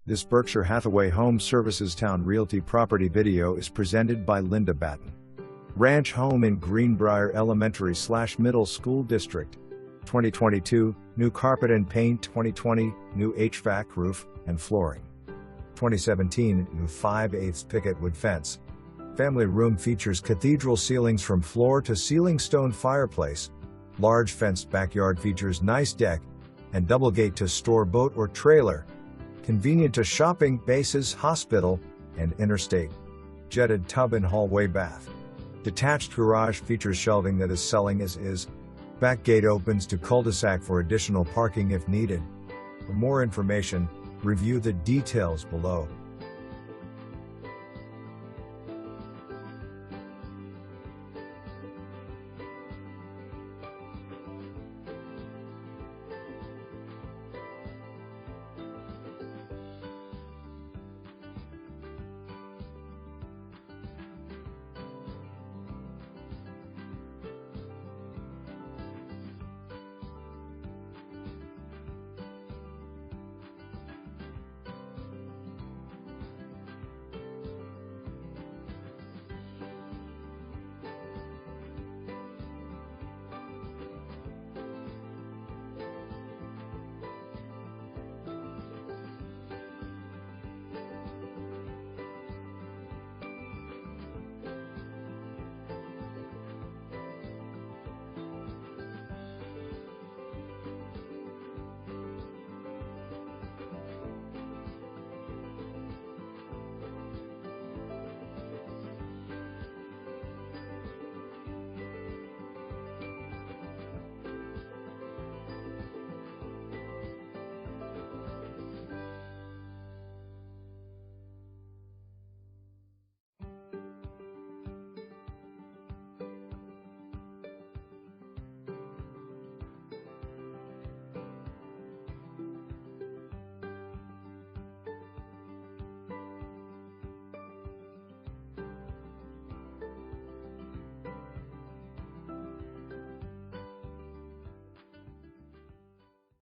This Berkshire Hathaway Home Services Towne Realty property video is presented by Linda Batten. Ranch home in Greenbrier Elementary/Middle School District. 2022, new carpet and paint. 2020, new HVAC roof and flooring. 2017, new 5/8 Picket Wood Fence. Family room features cathedral ceilings from floor to ceiling, stone fireplace. Large fenced backyard features nice deck and double gate to store boat or trailer. Convenient to shopping, bases, hospital, and interstate. Jetted tub and hallway bath. Detached garage features shelving that is selling as is. Back gate opens to cul-de-sac for additional parking if needed. For more information, review the details below.